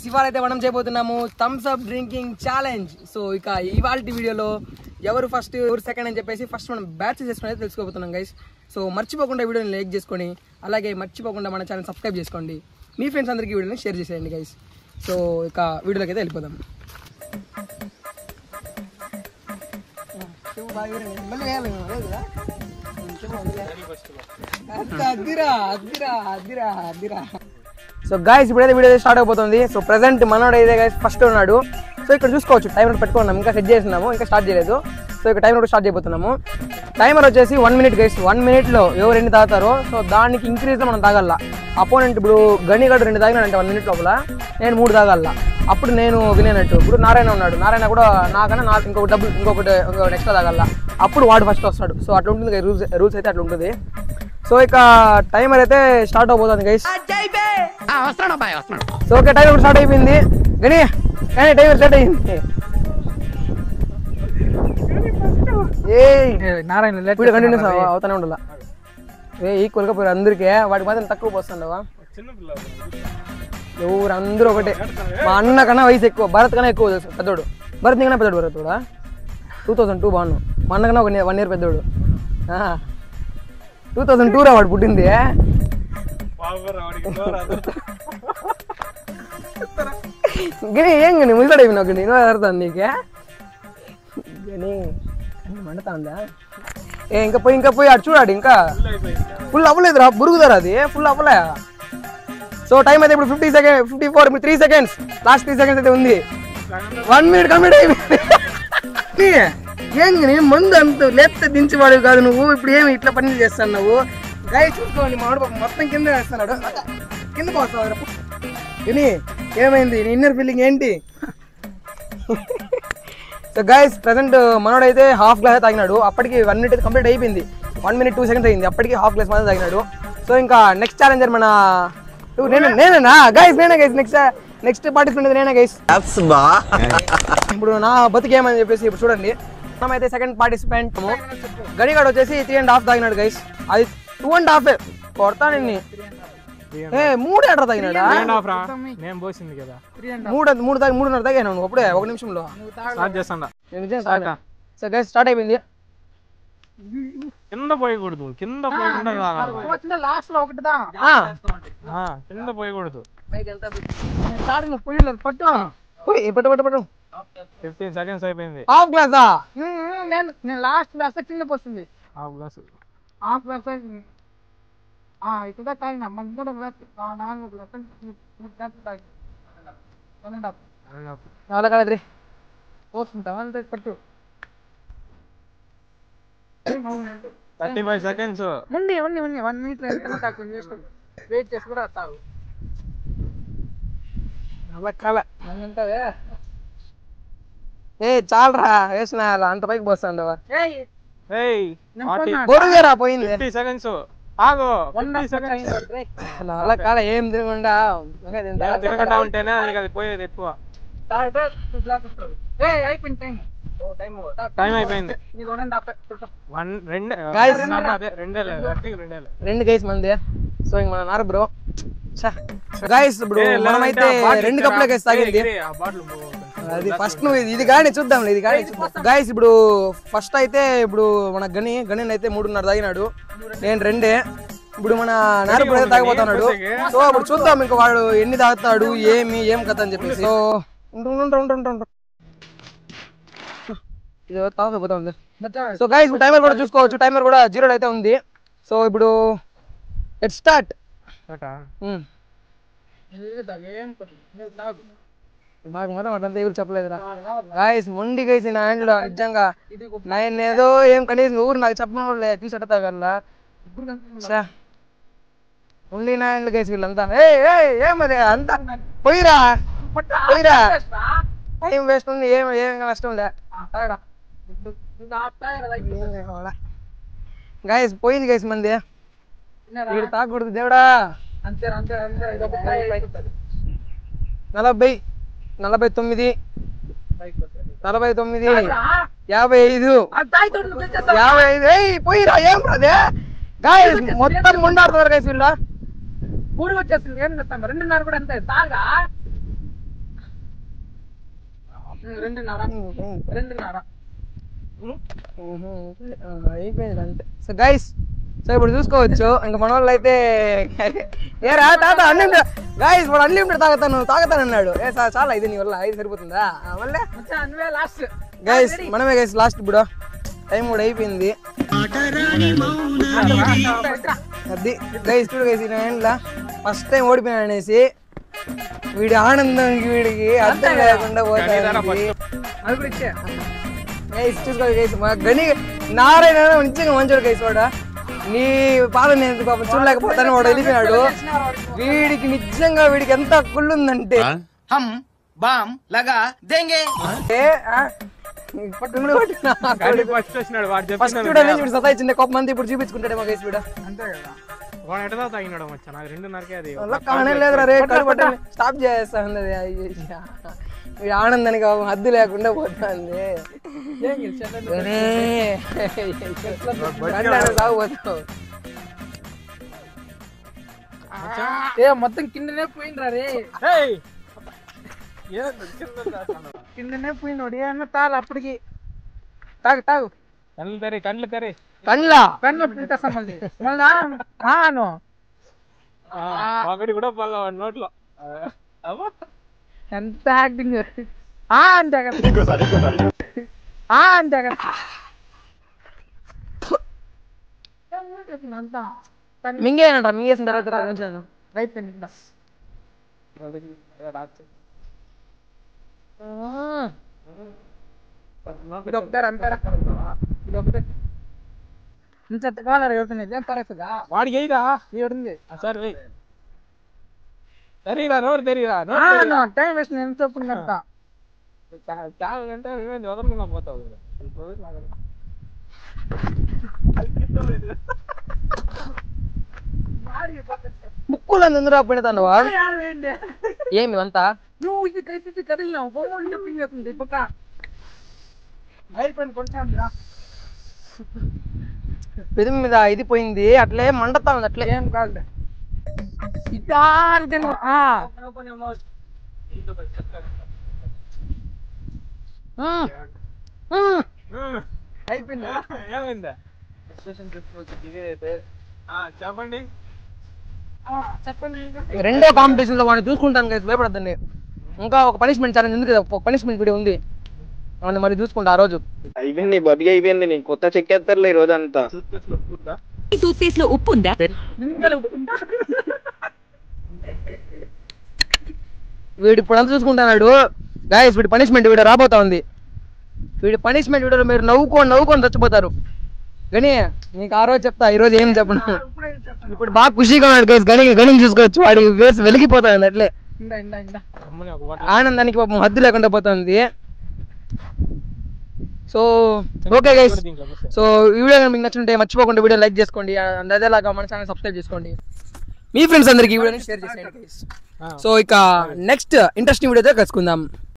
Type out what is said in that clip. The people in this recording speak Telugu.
ఇవాళైతే మనం చేయబోతున్నాము Thums Up drinking challenge. So ఇక ఇవాళ వీడియోలో ఎవరు ఫస్ట్ ఎవరు సెకండ్ అని చెప్పేసి ఫస్ట్ మనం బ్యాచ్ చేసుకుని అయితే తెలుసుకోబోతున్నాం గైస్. సో మర్చిపోకుండా వీడియోని లైక్ చేసుకొని అలాగే మర్చిపోకుండా మన ఛానల్ సబ్స్క్రైబ్ చేసుకోండి. మీ ఫ్రెండ్స్ అందరికీ వీడియోని షేర్ చేసేయండి గైస్. సో ఇక వీడియోలోకి అయితే వెళ్ళిపోదాం. సో గైస్ ఇప్పుడైతే వీడియో స్టార్ట్ అయిపోతుంది. సో ప్రెసెంట్ మనోడు అయితే గైస్ ఫస్ట్ ఉన్నాడు. సో ఇక్కడ చూసుకోవచ్చు టైమర్ పెట్టుకున్నాము, ఇంకా సెట్ చేస్తున్నాము, ఇంకా స్టార్ట్ చేయలేదు. సో ఇక్కడ టైమర్ స్టార్ట్ చేయబోతున్నాము. టైమర్ వచ్చేసి 1 minute గైస్. 1 minute ఎవరు ఎన్ని తాగుతారో సో దానికి ఇంక్రీజ్లో మనం తాగల. అపోనెంట్ ఇప్పుడు గనిగడు 2 తాగినాడంటే 1 minute లోపల నేను 3 తాగల. అప్పుడు నేను వినేనట్టు. ఇప్పుడు నారాయణ ఉన్నాడు, నారాయణ కూడా నాకన్నా ఇంకొకటి ఎక్స్ట్రా తాగల. అప్పుడు వాడు ఫస్ట్ వస్తాడు. సో అట్లా ఉంటుంది రూల్స్ అయితే అట్లా ఉంటుంది. సో ఇక టైమర్ అయితే స్టార్ట్ అవబోతుంది guys. So okay timer start అయిపోయింది. కానీ టైమర్ స్టార్ట్ అయింది. కంటిన్యూస్ అవుతానే ఉండాల. ఈక్వల్గా పోయారు అందరికీ, వాడికి మాత్రం తక్కువ పోస్తుండవా? ఎవరు అందరూ ఒకటే. మా అన్న కన్నా వయసు ఎక్కువ, భరత్ కన్నా ఎక్కువ పెద్దోడు. భరత్ కన్నా పెద్దోడు. భరత్ కూడా 2002 బాను. మా అన్న కన్నా 1 year పెద్దోడు. 2002 రా వాడు పుట్టింది. గని ఏం గని ముసలాడు అయిపోయినావు గని. నువ్వు అర్థం నీకే గని మండతా ఉందా? ఇంకా పోయి అటు చూడాడు. ఇంకా ఫుల్ అవ్వలేదు రా, బురుగుదారు అది ఫుల్ అవ్వలే. సో టైం అయితే ఇప్పుడు 54 3 seconds. లాస్ట్ 3 seconds అయితే ఉంది. 1 minute కంప్లీట్ అయిపోయింది. ఏం మందు అంత లేపితే దించేవాడు కాదు నువ్వు. ఇప్పుడు ఏమి ఇట్లా పని చేస్తాను నువ్వు? గాయ చూసుకోండి, మామిడి మొత్తం కింద వేస్తున్నాడు. కింద పోస్తావు విని. ఏమైంది నీ ఇన్నర్ ఫీలింగ్ ఏంటి? సో గైస్ ప్రెసెంట్ మనోడైతే హాఫ్ గ్లాస్ తాగినాడు. అప్పటికి 1 minute కంప్లీట్ అయిపోయింది. 1 minute 2 seconds అయింది. అప్పటికి హాఫ్ గ్లాస్ మాత్రం తాగినాడు. సో ఇంకా నెక్స్ట్ ఛాలెంజర్ మన నేనేనా గైస్? నేనే గైస్. నెక్స్ట్ పార్టిసిపెంట్ నేనే గైస్. ఇప్పుడు నా బతికేమని చెప్పేసి ఇప్పుడు చూడండి. మనమైతే సెకండ్ పార్టిసిపెంట్ గడిగాడు వచ్చేసి 3.5 తాగినాడు గైస్. అది 2.5 కొడతా నిన్ను. 3 ఎట్లా తాగినాడా? 3.5 తాగాను నువ్వు అప్పుడే 1 నిమిషంలో. సో గైస్ స్టార్ట్ అయిపోయింది. కింద పోయకూడదు, కింద పోయకుండా లాస్ట్ లో ఒకటిదా కింద పోయకూడదు. పట్టు 15 seconds అయిపోయింది. హాఫ్ గ్లాసా? నేను లాస్ట్ గ్లాస్ కింద పోతుంది. హాఫ్ గ్లాస్ ఇక్కడ తాగినా మన కూడా కాదు పోతుంటావా? పట్టు 35 seconds. 1 minute వెయిట్ చేసి కూడా తాగు. చాలరా వేసిన అంత పైకి పోస్తాండవా? బొరుగేరా పోయింది. 50 seconds. అలా కాల ఏం తినకుండా ఉంటేనే అది పోయేది ఎక్కువ. టైం అయిపోయింది. 2 గైస్ మంది. సో ఇంక మన నారు బ్రో గైస్ ఇప్పుడు మనమైతే 2 కప్పులే గైస్ తాగింది. అది ఫస్ట్ నువ్వు ఇది కానీ చూద్దాం. ఇది కానీ గైస్ ఇప్పుడు ఫస్ట్ అయితే ఇప్పుడు మన గని అయితే 3.5 తాగినాడు. నేను 2. ఇప్పుడు మన నారు బ్రో అయితే తాగిపోతున్నాడు. సో ఇప్పుడు చూద్దాం ఇంకా వాడు ఎన్ని తాగుతాడు ఏం కథ అని చెప్పేసి. సో ఇది తాగిపోతుంది. సో గైస్ ఇప్పుడు టైమర్ కూడా చూసుకోవచ్చు. టైమర్ కూడా 0 అయితే ఉంది. సో ఇప్పుడు లెట్స్ స్టార్ట్. నాకు మొత్తం అట్లంతా ఎవరు చెప్పలేదురా గాయస్. మొండి గైస్ నా హ్యాండ్లో నిజంగా నేను ఏదో ఏం కనీసం ఊరు నాకు చెప్పడం లేదు. చూసెడతా కల్లా ఉండి నా హ్యాండ్లో గైస్ వీళ్ళంతా. ఏమది అంతా పోయిరా టైం వేస్ట్ ఉంది. ఏం నష్టం లే. గైస్ పోయింది గైస్ మంది. వీడు తాగకూడదు దేవుడా. 40 49 55 పోయిరా. ఏం రాదే గాయస్ మొత్తం ముండాడుతున్నారు గైస్ వీళ్ళ. 3 వచ్చేస్తుంది. ఏం చేస్తాం 2.5 కూడా అంతే తాగా. అయిపోయింది అంతే. సో గైస్, సో ఇప్పుడు చూసుకోవచ్చు ఇంకా మన వాళ్ళు అయితే ఏరా తాత అన్లిమిటెడ్ గైస్, వాడు అన్లిమిటెడ్ తాగుతానన్నాడు. చాలా ఇది నీ వల్ల ఇది సరిపోతుందా మళ్ళీ లాస్ట్ గైస్, మనమే గైస్ లాస్ట్. ఇప్పుడు టైం కూడా అయిపోయింది. అది గైస్ చూడు గైస్, నేను ఫస్ట్ టైం ఓడిపోయినా అనేసి వీడి ఆనందానికి వీడికి అర్థం లేకుండా పోతాడు. గైస్ చూసుకోవాలి గైస్, మా గని నారాయణ నిజంగా మంచోడు గైస్. వాడు నీ పాప నేను పాప చూడలేకపోతాను, వాడు వెళ్ళిపోయాడు. వీడికి నిజంగా వీడికి ఎంత కుళ్ళుందంటే సతాయించింది కోపం మంది ఇప్పుడు చూపించుకుంటాడేమో గైస్ వీడు. అంతే కదా, వాడు ఎటదా తాగినాడు మచ్చా, నాకు 2:30కే అది లేదురా రే స్టాప్ చేస్తా ఉన్నది. ఈ ఆనందానికి హద్దు లేకుండా పోతుంది. మొత్తం కిందనే పోయిండ్రా రే, కిందనే పోయినోడు ఏమన్నా తాగు అప్పటికి. తాగు తాగు, కండ్లు కర్రీ ఒకటి కూడా పల్ల నోట్లో. ఎంత యాక్టింగ్ అంతే కదా అంతే కదా. మింగేనంట, మింగేసిన తర్వాత వాడికి అయిదా ఏడుంది సరే తెరీరా నోరు తెరీరా టైం వేస్ట్. ఎంత తాగంటే వదలకుండా పోతావు. ముక్కులు అందరూ రాపోయినా ఏమి అంతా పెద్ద మీద ఇది పోయింది, అట్లే మండతా ఉంది. అట్లే ఏం కాదు ఏమైందా చెప్పండి. రెండో కాంపిటీషన్ లో వాడిని చూసుకుంటాను కదా, భయపడద్దండి. ఇంకా ఒక పనిష్మెంట్ ఛాలెంజ్ ఉంది కదా, ఒక పనిష్మెంట్ వీడియో ఉంది, మరి చూసుకుంటా. ఆ రోజు అయిపోయింది, బతికి అయిపోయింది. నీకు కొత్త చెక్కేస్తారులే ఈ రోజు అంతా. టూత్ పేస్ట్ లో ఉప్పు ఉందా? వీడు ఇప్పుడు అంతా చూసుకుంటున్నాడు గాయస్. వీడి పనిష్మెంట్ వీడియో రాబోతా ఉంది. వీడి పనిష్మెంట్ వీడియోలో మీరు నవ్వుకొని చచ్చిపోతారు. కానీ నీకు ఆ రోజు చెప్తా, ఈ రోజు ఏం చెప్పను. ఇప్పుడు బాగా ఖుషిగా ఉన్నాడు గైస్. గణిని చూసుకోవచ్చు, వాడి వేసి వెలిగిపోతుంది. అట్లే ఆనందానికి పాపం హద్దు లేకుండా పోతుంది. సో ఓకే గైస్, సో ఈ వీడియో మీకు నచ్చుంటే మర్చిపోకుండా వీడియో లైక్ చేసుకోండి. అదేలాగా మన ఛానల్ సబ్స్క్రైబ్ చేసుకోండి. మీ ఫ్రెండ్స్ అందరికి ఈ వీడియోని షేర్ చేసేయండి గైస్. సో ఇక నెక్స్ట్ ఇంట్రెస్టింగ్ వీడియోతో కలుసుకుందాం.